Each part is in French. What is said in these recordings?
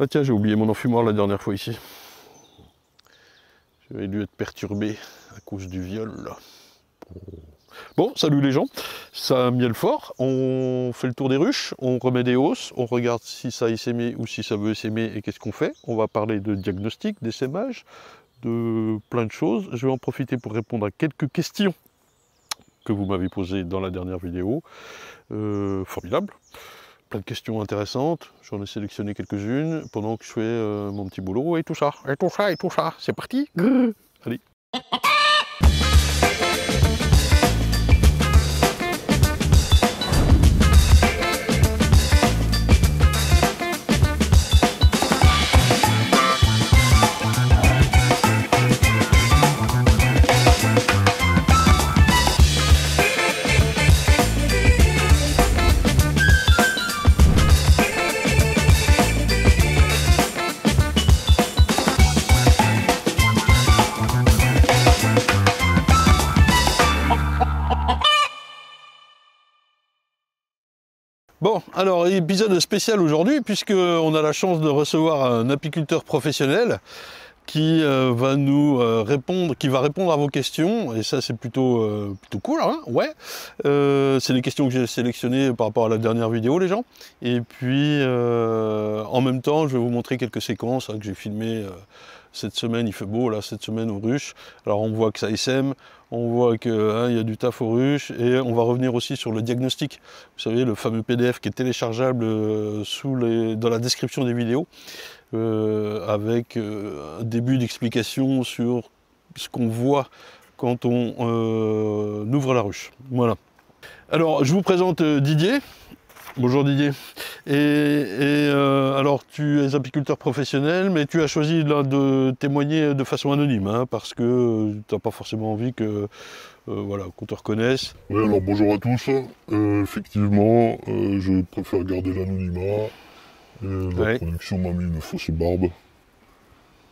Ah tiens, j'ai oublié mon enfumoir la dernière fois ici. J'avais dû être perturbé à cause du viol là. Bon, salut les gens, ça miel fort, on fait le tour des ruches, on remet des hausses, on regarde si ça a essaimé ou si ça veut essaimer et qu'est-ce qu'on fait. On va parler de diagnostic, d'essaimage, de plein de choses. Je vais en profiter pour répondre à quelques questions que vous m'avez posées dans la dernière vidéo. Formidable, plein de questions intéressantes, j'en ai sélectionné quelques-unes pendant que je fais mon petit boulot et tout ça, c'est parti. Allez. Bon, alors épisode spécial aujourd'hui puisqu'on a la chance de recevoir un apiculteur professionnel qui va nous répondre, qui va répondre à vos questions, et ça c'est plutôt cool, hein, ouais. C'est les questions que j'ai sélectionnées par rapport à la dernière vidéo, les gens. Et puis en même temps, je vais vous montrer quelques séquences que j'ai filmées cette semaine. Il fait beau là, cette semaine aux ruches. Alors on voit que ça essaime, on voit qu'il y a du taf aux ruches, et on va revenir aussi sur le diagnostic. Vous savez, le fameux PDF qui est téléchargeable dans la description des vidéos. Avec un début d'explication sur ce qu'on voit quand on ouvre la ruche. Voilà. Alors, je vous présente Didier. Bonjour Didier. Alors, tu es apiculteur professionnel, mais tu as choisi là, de témoigner de façon anonyme, hein, parce que tu n'as pas forcément envie que voilà, qu'on te reconnaisse. Oui, alors bonjour à tous. Effectivement, je préfère garder l'anonymat. La production m'a mis une fausse barbe.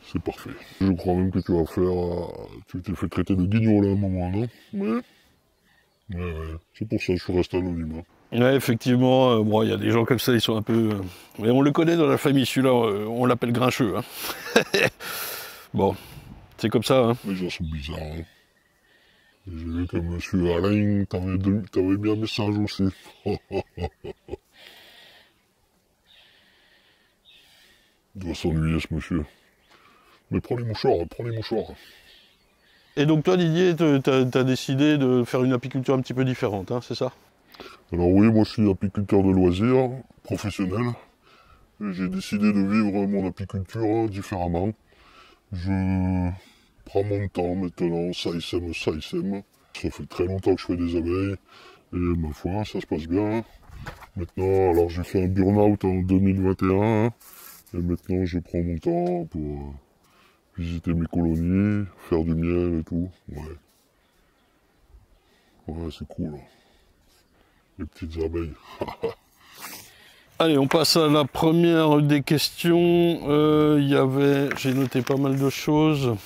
C'est parfait. Je crois même que tu vas faire... tu t'es fait traiter de guignol à un moment, non? Ouais. Ouais. C'est pour ça que je suis resté anonyme. Ouais, effectivement, bon, il y a des gens comme ça, ils sont un peu... Mais on le connaît dans la famille, celui-là, on l'appelle grincheux. Hein. Bon, c'est comme ça. Hein. Les gens sont bizarres. Hein. J'ai vu que monsieur Alain, t'avais mis un message aussi. Il doit s'ennuyer ce monsieur. Mais prends les mouchoirs, prends les mouchoirs. Et donc toi Didier, t'as décidé de faire une apiculture un petit peu différente, hein, c'est ça? Alors oui, moi je suis apiculteur de loisirs, professionnel. J'ai décidé de vivre mon apiculture différemment. Je prends mon temps maintenant, ça essaime. Ça fait très longtemps que je fais des abeilles. Et ma foi, ça se passe bien. Maintenant, alors j'ai fait un burn-out en 2021. Et maintenant je prends mon temps pour visiter mes colonies, faire du miel et tout. Ouais. Ouais, c'est cool. Les petites abeilles. Allez, on passe à la première des questions. J'ai noté pas mal de choses.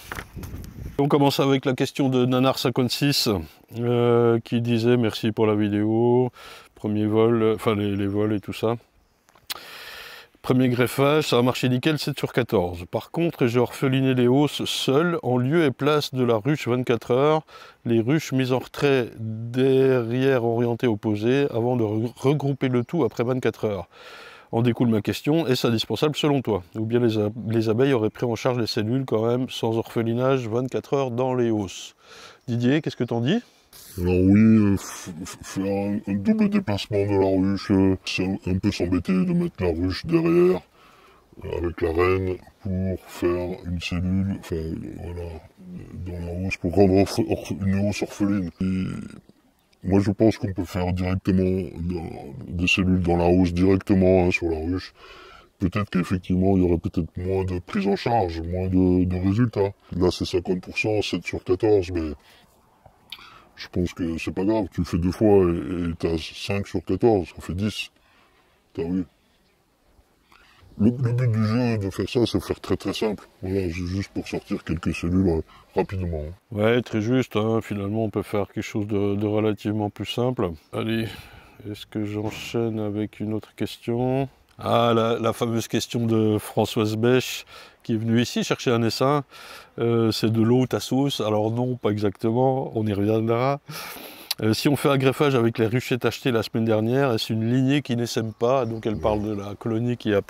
On commence avec la question de Nanar56 qui disait merci pour la vidéo, premier vol, enfin les vols et tout ça. Premier greffage, ça a marché nickel, 7 sur 14. Par contre, j'ai orpheliné les hausses seul, en lieu et place de la ruche 24 heures, les ruches mises en retrait derrière orientées opposées, avant de regrouper le tout après 24 heures. En découle ma question, est-ce indispensable selon toi? Ou bien les abeilles auraient pris en charge les cellules quand même, sans orphelinage 24 heures dans les hausses? Didier, qu'est-ce que t'en dis? Alors oui, faire un double déplacement de la ruche, c'est un peu s'embêter de mettre la ruche derrière, avec la reine, pour faire une cellule, enfin voilà, dans la hausse, pour rendre une hausse orpheline. Et moi je pense qu'on peut faire directement des cellules dans la hausse, directement sur la ruche. Peut-être qu'effectivement il y aurait peut-être moins de prise en charge, moins de résultats. Là c'est 50%, 7 sur 14, mais... je pense que c'est pas grave, tu le fais 2 fois et t'as 5 sur 14, ça fait 10. T'as vu? Le but du jeu de faire ça, c'est faire très très simple. Voilà, juste pour sortir quelques cellules rapidement. Ouais, très juste, hein. Finalement on peut faire quelque chose de relativement plus simple. Allez, est-ce que j'enchaîne avec une autre question? Ah, la fameuse question de Françoise Bech qui est venue ici chercher un essaim. C'est de l'eau ta sauce? Alors non, pas exactement, on y reviendra. Si on fait un greffage avec les ruchettes achetées la semaine dernière, est-ce une lignée qui n'essaime pas? Donc elle parle de la colonie qu'elle a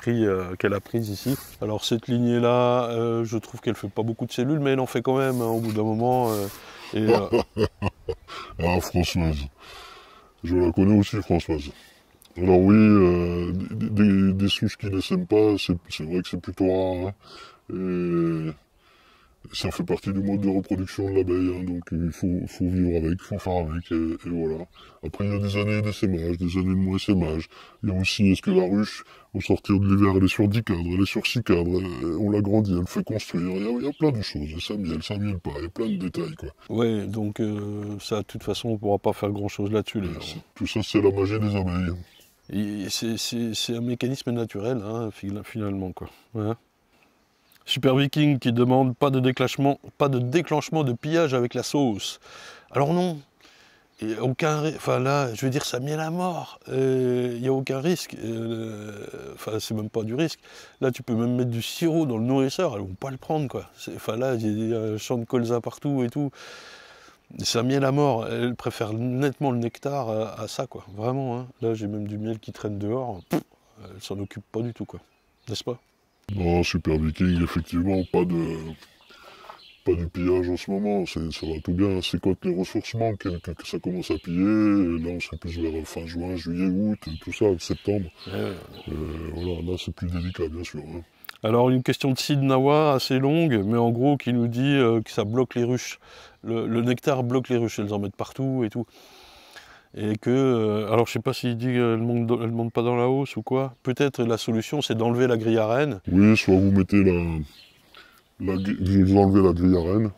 prise ici. Alors cette lignée-là, je trouve qu'elle fait pas beaucoup de cellules, mais elle en fait quand même hein, au bout d'un moment. Ah, Françoise. Je la connais aussi, Françoise. Alors oui, des souches qui ne s'aiment pas, c'est vrai que c'est plutôt rare. Hein. Et ça fait partie du mode de reproduction de l'abeille, hein, donc il faut vivre avec, il faut faire avec, et voilà. Après, il y a des années d'essaimage, des années de moins essaimage. Il y a aussi, est-ce que la ruche, au sortir de l'hiver, elle est sur 10 cadres, elle est sur 6 cadres, on l'agrandit, elle fait construire, il y a plein de choses, ça miel pas, il y a plein de détails, quoi. Ouais, donc ça, de toute façon, on pourra pas faire grand-chose là-dessus. Tout ça, c'est la magie des abeilles. C'est un mécanisme naturel, hein, finalement, quoi. Ouais. Super Viking qui demande pas de déclenchement de pillage avec la sauce. Alors non, et enfin là, je veux dire, ça miel à mort. Il n'y a aucun risque. Enfin, c'est même pas du risque. Là, tu peux même mettre du sirop dans le nourrisseur, elles vont pas le prendre, quoi. Enfin là, il y a un champ de colza partout et tout. C'est un miel à mort. Elle préfère nettement le nectar à ça, quoi. Vraiment, hein. Là, j'ai même du miel qui traîne dehors. Elle s'en occupe pas du tout, quoi. N'est-ce pas? Non, Super Viking, effectivement, pas du pillage en ce moment, ça va tout bien. C'est quand les ressources manquent que ça commence à piller. Là, on serait plus vers fin juin, juillet, août, tout ça, septembre. Voilà, là, c'est plus délicat, bien sûr. Hein. Alors, une question de Sid Nawa assez longue, mais en gros, qui nous dit que ça bloque les ruches. Le nectar bloque les ruches, elles en mettent partout et tout. Et que, alors je sais pas s'il dit qu'elle monte pas dans la hausse ou quoi. Peut-être la solution, c'est d'enlever la grille à reine. Oui, soit vous mettez vous enlevez la grille à reine,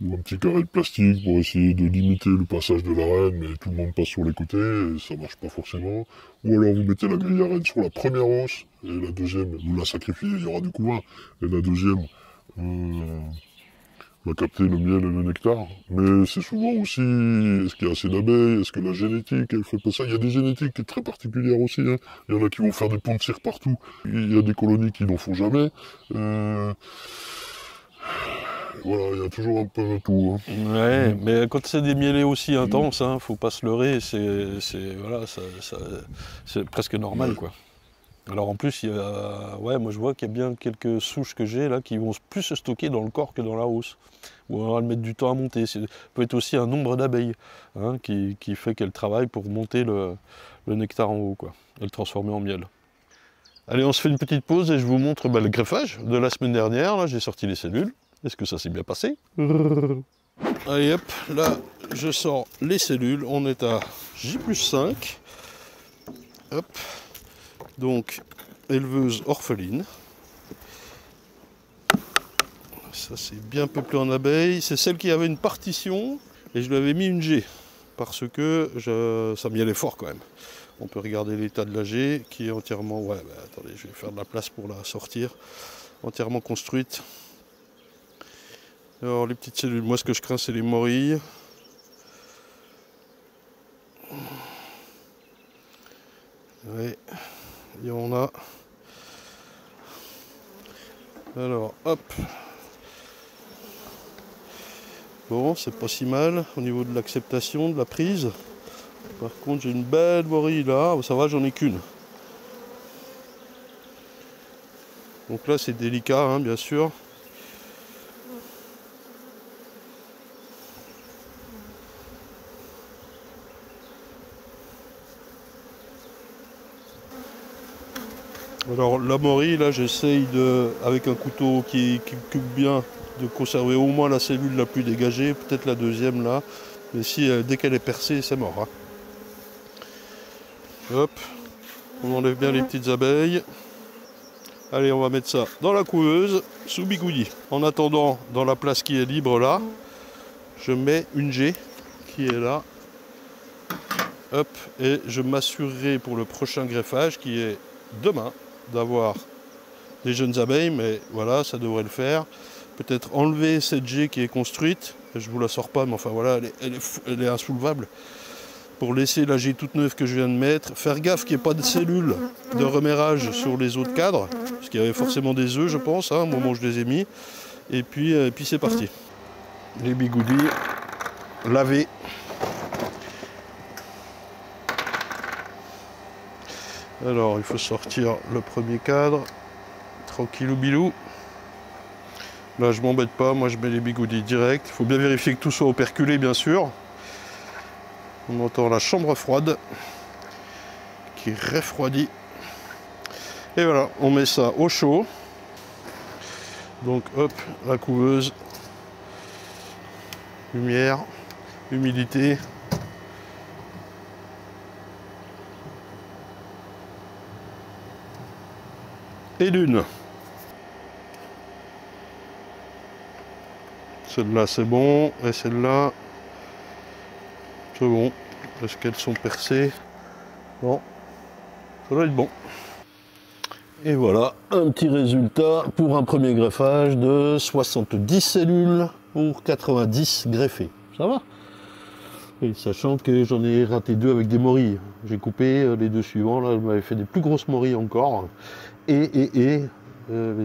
ou un petit carré de plastique pour essayer de limiter le passage de la reine, mais tout le monde passe sur les côtés, et ça marche pas forcément. Ou alors vous mettez la grille à reine sur la première hausse, et la deuxième, vous la sacrifiez, il y aura du couvain. Et la deuxième va capter le miel et le nectar. Mais c'est souvent aussi, est-ce qu'il y a assez d'abeilles, est-ce que la génétique, elle fait pas ça? Il y a des génétiques très particulières aussi, hein. Il y en a qui vont faire des ponts de cire partout. Il y a des colonies qui n'en font jamais. Voilà, il y a toujours un peu de tout. Hein. Ouais, mais quand c'est des mielés aussi intenses, hein, faut pas se leurrer, voilà, c'est presque normal, quoi. Alors en plus, ouais, moi je vois qu'il y a bien quelques souches que j'ai là qui vont plus se stocker dans le corps que dans la hausse. Ou alors elles mettent du temps à monter. Ça peut être aussi un nombre d'abeilles hein, qui fait qu'elles travaillent pour monter le nectar en haut, quoi, et le transformer en miel. Allez, on se fait une petite pause et je vous montre le greffage de la semaine dernière. Là, j'ai sorti les cellules. Est-ce que ça s'est bien passé? Allez hop, là je sors les cellules. On est à J+5. Hop. Donc, éleveuse orpheline. Ça, c'est bien peuplé en abeilles. C'est celle qui avait une partition et je lui avais mis une G parce que ça m'y allait fort quand même. On peut regarder l'état de la G qui est entièrement... Ouais, bah, attendez, je vais faire de la place pour la sortir. Entièrement construite. Alors, les petites cellules, moi, ce que je crains, c'est les morilles. Ouais. Il y en a. Alors, hop. Bon, c'est pas si mal au niveau de l'acceptation, de la prise. Par contre, j'ai une belle morille là. Ça va, j'en ai qu'une. Donc là, c'est délicat, hein, bien sûr. Alors la morille, là j'essaye avec un couteau qui coupe bien, de conserver au moins la cellule la plus dégagée, peut-être la deuxième là, mais si dès qu'elle est percée, c'est mort. Hein. Hop, on enlève bien les petites abeilles. Allez, on va mettre ça dans la couveuse, sous bigouillis. En attendant, dans la place qui est libre là, je mets une G qui est là. Hop, et je m'assurerai pour le prochain greffage qui est demain d'avoir des jeunes abeilles, mais voilà, ça devrait le faire. Peut-être enlever cette G qui est construite, je vous la sors pas, mais enfin voilà, elle est insoulevable. pour laisser la G toute neuve que je viens de mettre. Faire gaffe qu'il n'y ait pas de cellules de reménage sur les autres cadres, parce qu'il y avait forcément des œufs, je pense, hein, au moment où je les ai mis. Et puis c'est parti. Les bigoudis lavés. Alors, il faut sortir le premier cadre. Tranquillou bilou. Là, je m'embête pas, moi je mets les bigoudis direct. Il faut bien vérifier que tout soit operculé, bien sûr. On entend la chambre froide qui refroidit. Et voilà, on met ça au chaud. Donc hop, la couveuse. Lumière, humidité. Et l'une. Celle-là c'est bon, et celle-là c'est bon. Est-ce qu'elles sont percées? Bon, ça doit être bon. Et voilà, un petit résultat pour un premier greffage de 70 cellules pour 90 greffés. Ça va? Et sachant que j'en ai raté 2 avec des morilles. J'ai coupé les 2 suivants, là, je m'avais fait des plus grosses morilles encore. Les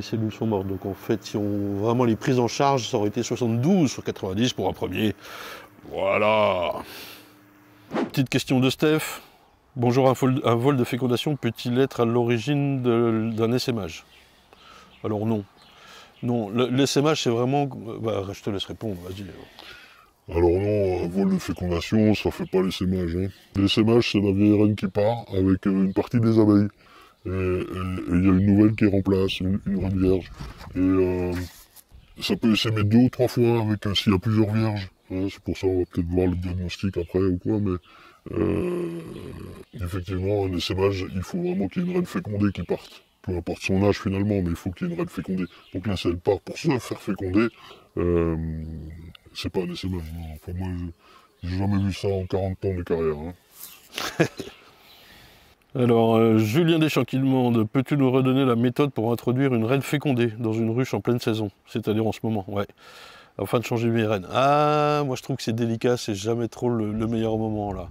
cellules sont mortes. Donc en fait, si on vraiment les prises en charge, ça aurait été 72 sur 90 pour un premier. Voilà. Petite question de Steph. Bonjour, un vol de fécondation peut-il être à l'origine d'un essaimage? Alors non. Non, l'essaimage c'est vraiment... Bah, je te laisse répondre, vas-y. Alors non, un vol de fécondation, ça fait pas l'essaimage. Hein. L'essaimage, c'est la vieille reine qui part avec une partie des abeilles. Et il y a une nouvelle qui remplace, une reine vierge. Et ça peut essaimer 2 ou 3 fois avec s'il y a plusieurs vierges. Hein, c'est pour ça qu'on va peut-être voir le diagnostic après ou quoi, mais effectivement, un essaimage, il faut vraiment qu'il y ait une reine fécondée qui parte. Peu importe son âge finalement, mais il faut qu'il y ait une reine fécondée. Donc là, si elle part pour se faire féconder, c'est pas un essaimage. Non. Enfin, moi, j'ai jamais vu ça en 40 ans de carrière. Hein. Alors, Julien Deschamps qui demande, peux-tu nous redonner la méthode pour introduire une reine fécondée dans une ruche en pleine saison, c'est-à-dire en ce moment? Ouais. Afin de changer mes reines. Ah, moi je trouve que c'est délicat, c'est jamais trop le meilleur moment là.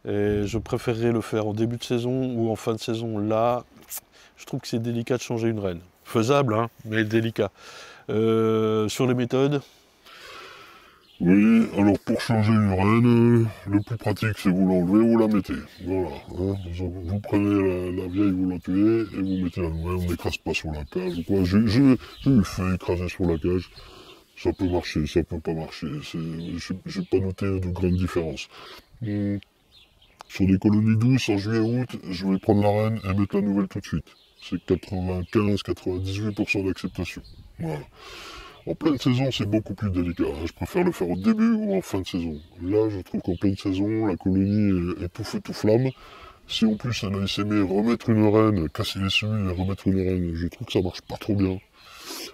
Et je préférerais le faire en début de saison ou en fin de saison. Là, je trouve que c'est délicat de changer une reine. Faisable, hein, mais délicat. Sur les méthodes? Oui, alors pour changer une reine, le plus pratique c'est vous l'enlevez, vous la mettez. Voilà. Hein. Vous prenez la vieille, vous la tuez et vous mettez la nouvelle, on n'écrase pas sur la cage ou quoi. J'ai eu le fait écraser sur la cage. Ça peut marcher, ça peut pas marcher. J'ai pas noté de grande différence. Sur des colonies douces, en juillet-août, je vais prendre la reine et mettre la nouvelle tout de suite. C'est 95-98% d'acceptation. Voilà. En pleine saison, c'est beaucoup plus délicat. Je préfère le faire au début ou en fin de saison. Là, je trouve qu'en pleine saison, la colonie est tout feu, tout flamme. Si en plus elle a essaimé, remettre une reine, casser les cellules et remettre une reine, je trouve que ça marche pas trop bien.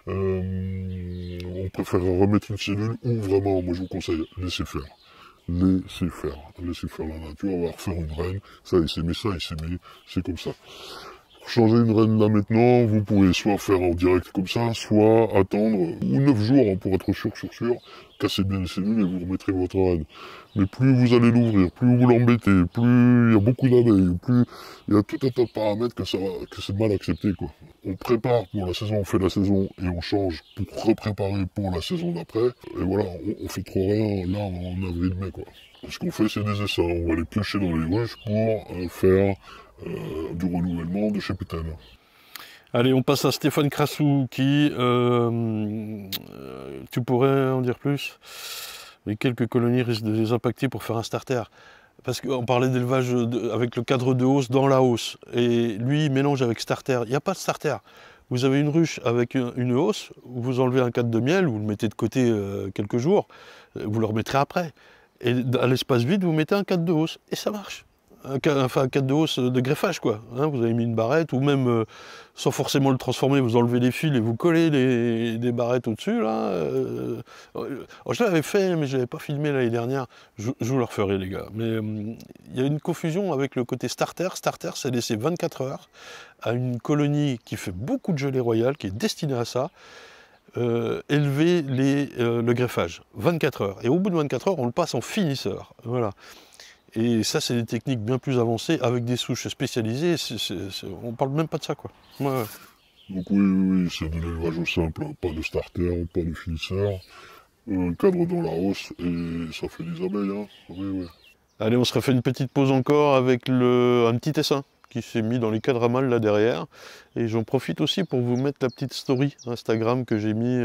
On préfère remettre une cellule ou vraiment, moi je vous conseille, laissez faire. Laissez faire la nature, on va refaire une reine, ça a essaimé, c'est comme ça. Pour changer une reine là maintenant, vous pouvez soit faire en direct comme ça, soit attendre, ou 9 jours hein, pour être sûr, casser bien les cellules et vous remettrez votre reine. Mais plus vous allez l'ouvrir, plus vous l'embêtez, plus il y a beaucoup d'abeilles, plus il y a tout un tas de paramètres que c'est mal accepté quoi. On prépare pour la saison, on fait la saison et on change pour repréparer pour la saison d'après. Et voilà, on fait trop rien là en avril-mai quoi. Ce qu'on fait c'est des essais, on va les piocher dans les ruches pour faire du renouvellement de cheptel. Allez, on passe à Stéphane Crassou qui... tu pourrais en dire plus? Les quelques colonies risquent de les impacter pour faire un starter. Parce qu'on parlait d'élevage avec le cadre de hausse dans la hausse. Et lui, il mélange avec starter. Il n'y a pas de starter. Vous avez une ruche avec une hausse, vous enlevez un cadre de miel, vous le mettez de côté quelques jours, vous le remettrez après. Et à l'espace vide, vous mettez un cadre de hausse. Et ça marche. Un cadre de hausse de greffage quoi, hein, vous avez mis une barrette ou même sans forcément le transformer, vous enlevez les fils et vous collez des barrettes au-dessus là. Je l'avais fait mais je l'avais pas filmé l'année dernière, je vous le referai les gars. Mais il y a une confusion avec le côté starter. Starter c'est laisser 24 heures à une colonie qui fait beaucoup de gelée royale, qui est destinée à ça. Élever le greffage, 24 heures. Et au bout de 24 heures, on le passe en finisseur. Voilà. Et ça, c'est des techniques bien plus avancées, avec des souches spécialisées, on parle même pas de ça, quoi. Ouais. Donc oui, c'est de l'élevage au simple, hein. Pas de starter, pas de finisseur, un cadre dans la hausse, et ça fait des abeilles, hein. Oui. Allez, on se refait une petite pause encore avec un petit essaim qui s'est mis dans les cadres à mâles là derrière. Et j'en profite aussi pour vous mettre la petite story Instagram que j'ai mis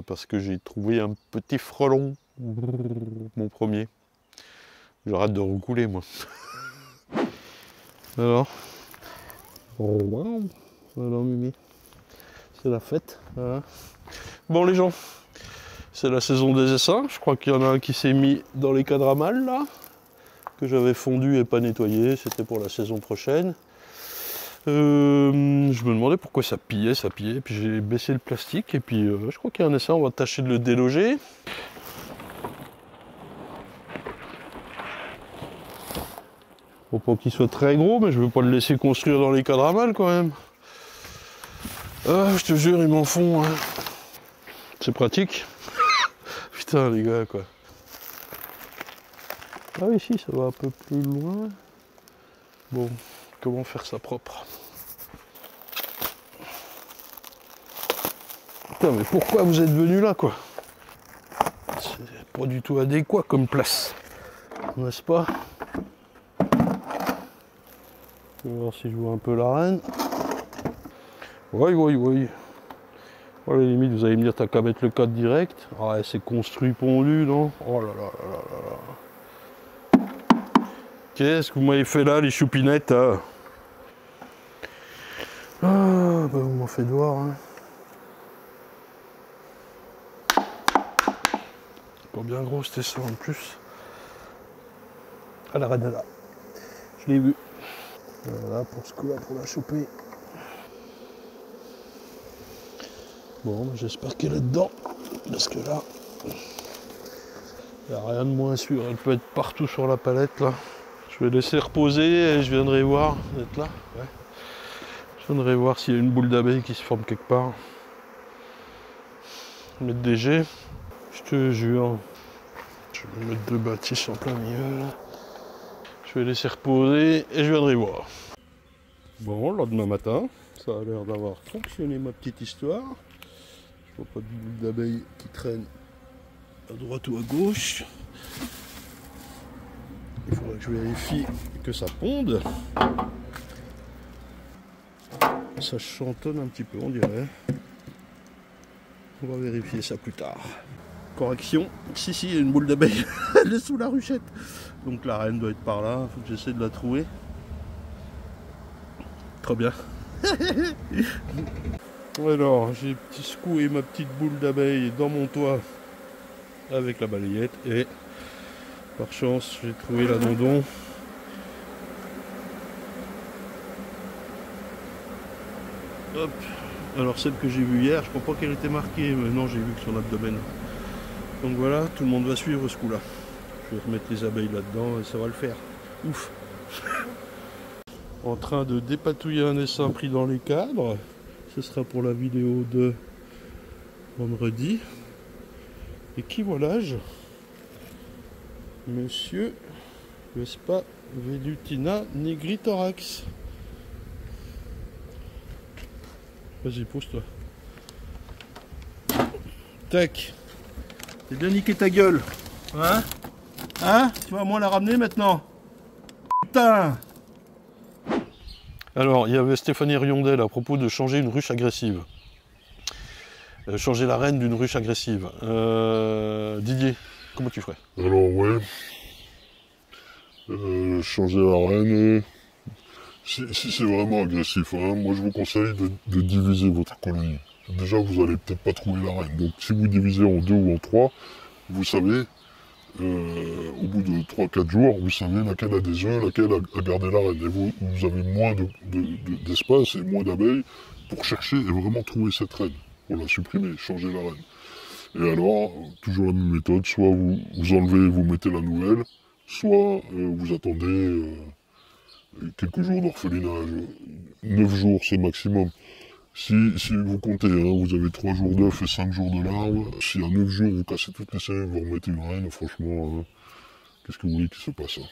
parce que j'ai trouvé un petit frelon, mon premier. J'arrête de roucouler, moi. Alors, oh, wow. Alors Mimi, c'est la fête. Hein. Bon les gens, c'est la saison des essaims. Je crois qu'il y en a un qui s'est mis dans les cadres à mâles là, que j'avais fondu et pas nettoyé. C'était pour la saison prochaine. Je me demandais pourquoi ça pillait, puis j'ai baissé le plastique, et puis je crois qu'il y a un essaim, on va tâcher de le déloger. Faut pas qu'il soit très gros, mais je veux pas le laisser construire dans les cadres à mâles quand même. Ah, je te jure, ils m'en font. Hein. C'est pratique. Putain les gars quoi. Ah oui, si, ça va un peu plus loin. Bon, comment faire ça propre? Putain, mais pourquoi vous êtes venu là, quoi? C'est pas du tout adéquat comme place, n'est-ce pas? Je vais voir si je vois un peu la reine. Oui. Oh, à la limite, vous allez me dire, t'as qu'à mettre le cadre direct. Ouais, c'est construit pondu, non? Oh là là. Qu'est-ce que vous m'avez fait là, les choupinettes? Ah, bah vous m'en faites voir. Hein. Pas bien gros, c'était ça en plus. Ah, la reine est là. Je l'ai vu. Voilà, pour ce coup-là, pour la choper. Bon, j'espère qu'elle est dedans. Parce que là, il n'y a rien de moins sûr. Elle peut être partout sur la palette, là. Je vais laisser reposer et je viendrai voir. Vous êtes là? Ouais. Je viendrai voir s'il y a une boule d'abeille qui se forme quelque part. Mettre des jets. Je te jure. Je vais mettre 2 bâtisses en plein milieu, là. Je vais laisser reposer et je viendrai voir. Bon, le lendemain matin, ça a l'air d'avoir fonctionné ma petite histoire. Je vois pas de boule d'abeille qui traîne à droite ou à gauche. Il faudrait que je vérifie que ça ponde. Ça chantonne un petit peu, on dirait. On va vérifier ça plus tard. Correction, si, il y a une boule d'abeille. Elle est sous la ruchette. Donc la reine doit être par là. Il faut que j'essaie de la trouver. Très bien. Alors, j'ai secoué ma petite boule d'abeille dans mon toit avec la balayette et par chance, j'ai trouvé la dondon. Hop. Alors celle que j'ai vue hier, je crois pas qu'elle était marquée, mais non, j'ai vu que son abdomen. Donc voilà, tout le monde va suivre ce coup-là. Je vais remettre les abeilles là-dedans et ça va le faire. Ouf. En train de dépatouiller un essaim pris dans les cadres. Ce sera pour la vidéo de vendredi. Et qui voilà-je? Monsieur Vespa Velutina nigritorax. Vas-y, pose-toi. Tac. T'as bien niqué ta gueule. Hein? Hein? Tu vas à moi la ramener maintenant? Putain! Alors, il y avait Stéphanie Riondel à propos de changer une ruche agressive. Changer la reine d'une ruche agressive. Didier, comment tu ferais? Alors ouais, changer la reine, si c'est vraiment agressif, hein, moi je vous conseille de diviser votre colonie. Déjà vous allez peut-être pas trouver la reine, donc si vous divisez en 2 ou en 3, vous savez, au bout de 3-4 jours, vous savez laquelle a des œufs, laquelle a gardé la reine. Et vous avez moins d'espace et moins d'abeilles pour chercher et vraiment trouver cette reine, pour la supprimer, changer la reine. Et alors, toujours la même méthode, soit vous enlevez et vous mettez la nouvelle, soit vous attendez quelques jours d'orphelinage. 9 jours, c'est maximum. Si vous comptez, hein, vous avez 3 jours d'œufs et 5 jours de larves, si à 9 jours vous cassez toutes les cellules, vous remettez une reine, franchement, qu'est-ce que vous voulez qu'il se passe? Hein?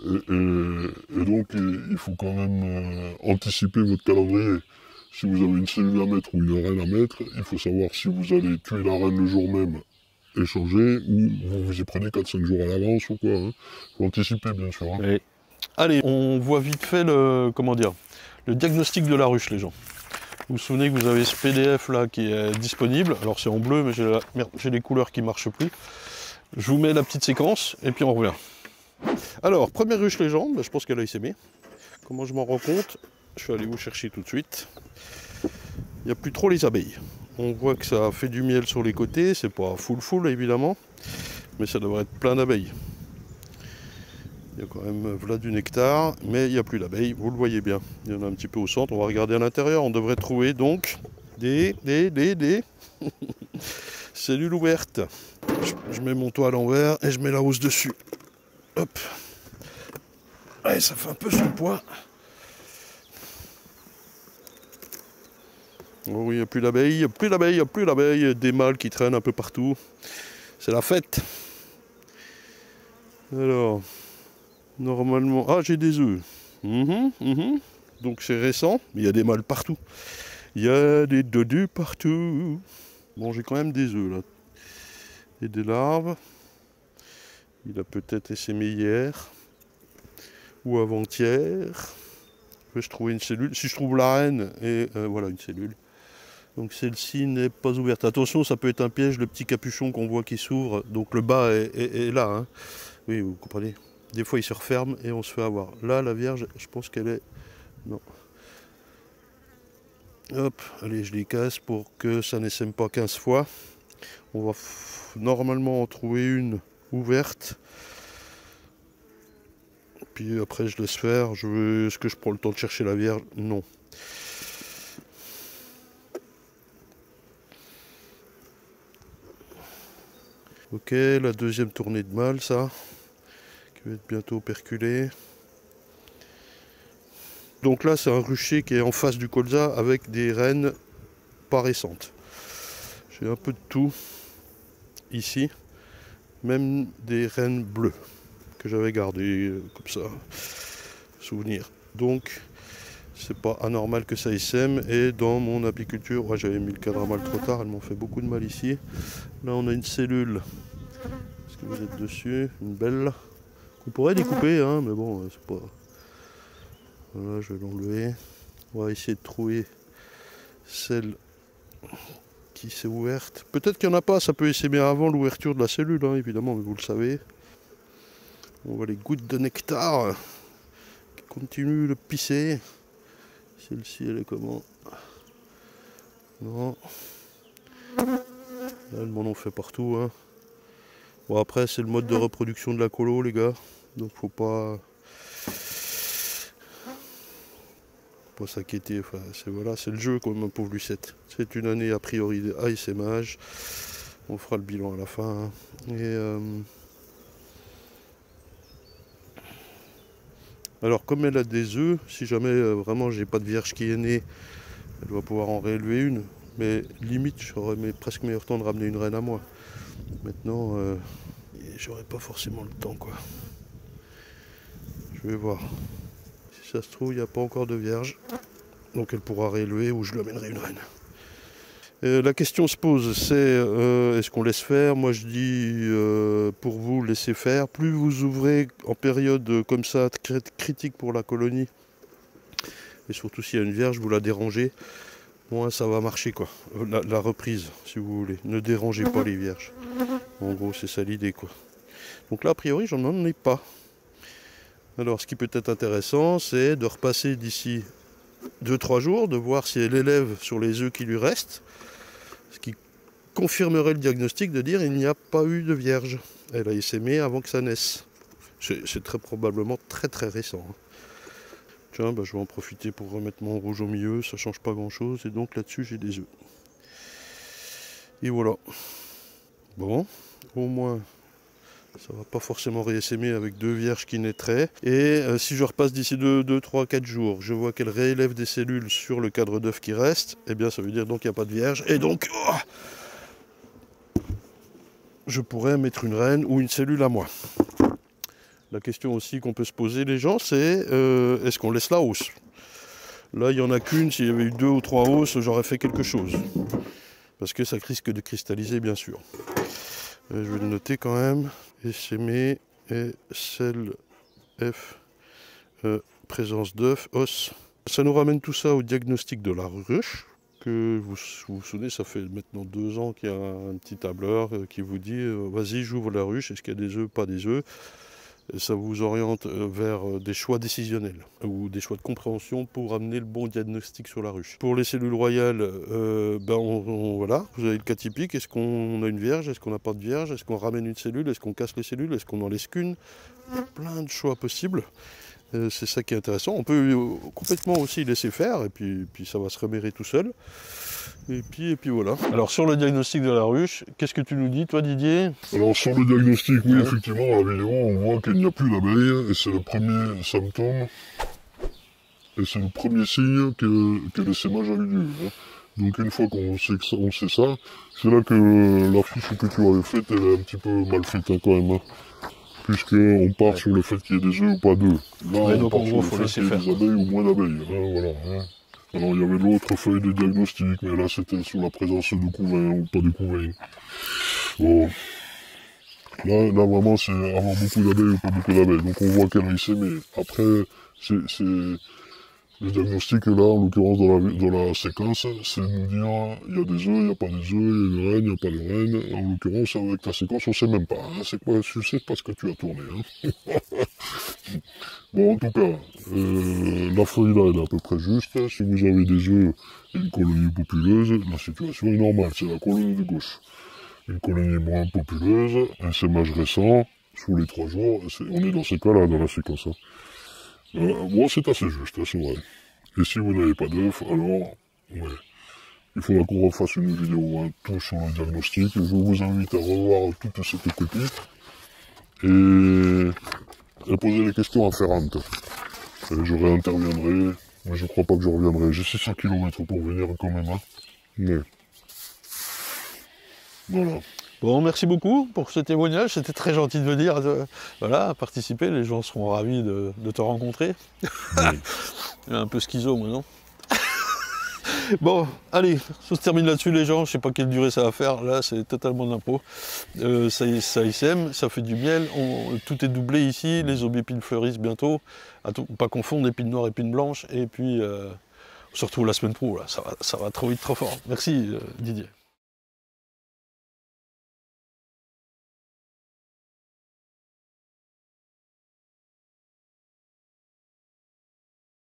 Et donc, il faut quand même anticiper votre calendrier. Si vous avez une cellule à mettre ou une reine à mettre, il faut savoir si vous allez tuer la reine le jour même et changer, ou vous y prenez 4-5 jours à l'avance ou quoi. Il faut anticiper, bien sûr. Oui. Allez, on voit vite fait le diagnostic de la ruche, les gens. Vous vous souvenez que vous avez ce PDF là qui est disponible. Alors c'est en bleu, mais j'ai les couleurs qui ne marchent plus. Je vous mets la petite séquence et puis on revient. Alors, première ruche, les gens, je pense qu'elle a essaimé. Comment je m'en rends compte? Je vais aller vous chercher tout de suite. Il n'y a plus trop les abeilles. On voit que ça fait du miel sur les côtés. C'est pas full évidemment, mais ça devrait être plein d'abeilles. Il y a quand même là du nectar, mais il n'y a plus d'abeilles, vous le voyez bien. Il y en a un petit peu au centre, on va regarder à l'intérieur. On devrait trouver donc des cellules ouvertes. Je mets mon toit à l'envers et je mets la housse dessus. Hop. Allez, ça fait un peu son poids. Oh oui, il n'y a plus d'abeilles, il n'y a plus d'abeilles, il n'y a plus d'abeilles. Des mâles qui traînent un peu partout. C'est la fête. Alors... Normalement... Ah, j'ai des œufs. Donc c'est récent, mais il y a des mâles partout. Il y a des dodus partout. Bon, j'ai quand même des œufs là. Et des larves. Il a peut-être essaimé hier. Ou avant-hier. Je trouvais une cellule. Si je trouve la reine, et voilà une cellule. Donc celle-ci n'est pas ouverte. Attention, ça peut être un piège, le petit capuchon qu'on voit qui s'ouvre. Donc le bas est là. Hein. Oui, vous comprenez. Des fois, il se referme et on se fait avoir. Là, la vierge, je pense qu'elle est... Non. Hop, allez, je les casse pour que ça n'essaime pas 15 fois. On va normalement en trouver une ouverte. Puis après, je laisse faire. Est-ce que je prends le temps de chercher la vierge? Non. Ok, la deuxième tournée de mâle, ça. Qui va être bientôt perculé. Donc là, c'est un rucher qui est en face du colza avec des reines pas récentes. J'ai un peu de tout ici, même des reines bleues que j'avais gardées comme ça, souvenir. Donc, c'est pas anormal que ça essaime. Et dans mon apiculture, ouais, j'avais mis le cadre à mal trop tard, elles m'ont fait beaucoup de mal ici. Là, on a une cellule. Est-ce que vous êtes dessus? Une belle. On pourrait découper, hein, mais bon, c'est pas... Voilà, je vais l'enlever. On va essayer de trouver celle qui s'est ouverte. Peut-être qu'il n'y en a pas, ça peut essaimer avant l'ouverture de la cellule, hein, évidemment, mais vous le savez. On voit les gouttes de nectar qui continuent de pisser. Celle-ci, elle est comment? Non. Là, elles m'en ont fait partout. Hein. Bon, après, c'est le mode de reproduction de la colo, les gars. Donc, faut pas s'inquiéter. Enfin, c'est le jeu, comme ma pauvre Lucette. C'est une année, a priori, à essaimage. On fera le bilan à la fin. Hein. Et... alors, comme elle a des œufs, si jamais vraiment j'ai pas de vierge qui est née, elle va pouvoir en réélever une. Mais limite, j'aurais presque meilleur temps de ramener une reine à moi. Maintenant, j'aurais pas forcément le temps, quoi. Je vais voir. Si ça se trouve, il n'y a pas encore de vierge. Donc elle pourra réélever ou je lui amènerai une reine. La question se pose, c'est est-ce qu'on laisse faire? Moi je dis pour vous laissez faire. Plus vous ouvrez en période comme ça critique pour la colonie, et surtout s'il y a une vierge, vous la dérangez, moins ça va marcher quoi. La reprise si vous voulez. Ne dérangez pas les vierges. En gros c'est ça l'idée quoi. Donc là a priori j'en ai pas. Alors ce qui peut être intéressant c'est de repasser d'ici 2-3 jours, de voir si elle élève sur les œufs qui lui restent, ce qui confirmerait le diagnostic de dire il n'y a pas eu de vierge. Elle a essaimé avant que ça naisse. C'est très probablement très récent. Hein. Tiens, je vais en profiter pour remettre mon rouge au milieu, ça change pas grand chose, et donc là-dessus j'ai des œufs. Et voilà. Bon, au moins ça va pas forcément réessaimer avec 2 vierges qui naîtraient. Et si je repasse d'ici 2, 3, 4 jours, je vois qu'elle réélève des cellules sur le cadre d'œuf qui reste, eh bien ça veut dire donc qu'il n'y a pas de vierge. Et donc, je pourrais mettre une reine ou une cellule à moi. La question aussi qu'on peut se poser les gens, c'est est-ce qu'on laisse la hausse? Là, il n'y en a qu'une. S'il y avait eu 2 ou 3 hausses, j'aurais fait quelque chose. Parce que ça risque de cristalliser, bien sûr. Je vais le noter quand même. Essaimé, et sel F, présence d'œuf, os. Ça nous ramène tout ça au diagnostic de la ruche. Que vous vous souvenez, ça fait maintenant 2 ans qu'il y a un petit tableur qui vous dit vas-y, j'ouvre la ruche, est-ce qu'il y a des œufs, pas des œufs. Et ça vous oriente vers des choix décisionnels ou des choix de compréhension pour amener le bon diagnostic sur la ruche. Pour les cellules royales, voilà, vous avez le cas typique. Est-ce qu'on a une vierge? Est-ce qu'on n'a pas de vierge? Est-ce qu'on ramène une cellule? Est-ce qu'on casse les cellules? Est-ce qu'on en laisse qu'une? Plein de choix possibles. C'est ça qui est intéressant. On peut complètement aussi laisser faire et puis ça va se remérer tout seul. Et puis voilà. Alors sur le diagnostic de la ruche, qu'est-ce que tu nous dis toi Didier? Alors sur le diagnostic, oui, effectivement, dans la vidéo, on voit qu'il n'y a plus d'abeilles et c'est le premier symptôme et c'est le premier signe que l'essaimage a eu lieu. Hein. Donc une fois qu'on sait ça, c'est là que la fiche que tu avais faite, elle est un petit peu mal faite hein, quand même. Hein. Puisqu'on part sur le fait qu'il y ait des œufs ou pas d'œufs. Là, on part sur le fait qu'il y ait des abeilles ou moins d'abeilles. Hein, voilà, hein. Alors, il y avait l'autre feuille de diagnostic, mais là, c'était sur la présence de couvain ou pas de couvain. Bon. Là, vraiment, c'est avoir beaucoup d'abeilles ou pas beaucoup d'abeilles. Donc, on voit qu'elle a essaimé. Après, c'est le diagnostic, là, en l'occurrence, dans la séquence, c'est de nous dire, il y a des œufs, il n'y a pas des œufs, il y a une reine, il n'y a pas de reine. En l'occurrence, avec la séquence, on ne sait même pas. Hein, c'est quoi, je sais pas ce que tu as tourné. Hein. Bon, en tout cas, la feuille, là, elle est à peu près juste. Si vous avez des œufs et une colonie populeuse, la situation est normale. C'est la colonie de gauche. Une colonie moins populeuse, un sémage récent, sous les 3 jours, on est dans ces cas-là, dans la séquence. Hein. Bon, c'est assez juste, hein, c'est vrai. Et si vous n'avez pas d'œufs, alors, ouais, il faudra qu'on refasse une vidéo, hein, tout sur le diagnostic. Je vous invite à revoir toutes ces copies et poser les questions afférentes. Je réinterviendrai, mais je crois pas que je reviendrai. J'ai 600 km pour venir quand même, hein. Mais voilà. Bon, merci beaucoup pour ce témoignage, c'était très gentil de venir voilà, participer, les gens seront ravis de te rencontrer. Oui. Un peu schizo, moi, non? Bon, allez, ça se termine là-dessus les gens, je sais pas quelle durée ça va faire, là c'est totalement d'impro. Ça essaime, ça fait du miel, tout est doublé ici, les aubépines fleurissent bientôt, pas confondre épines noires, épines blanches, et puis on se retrouve la semaine pro, là, ça va trop vite, trop fort. Merci Didier.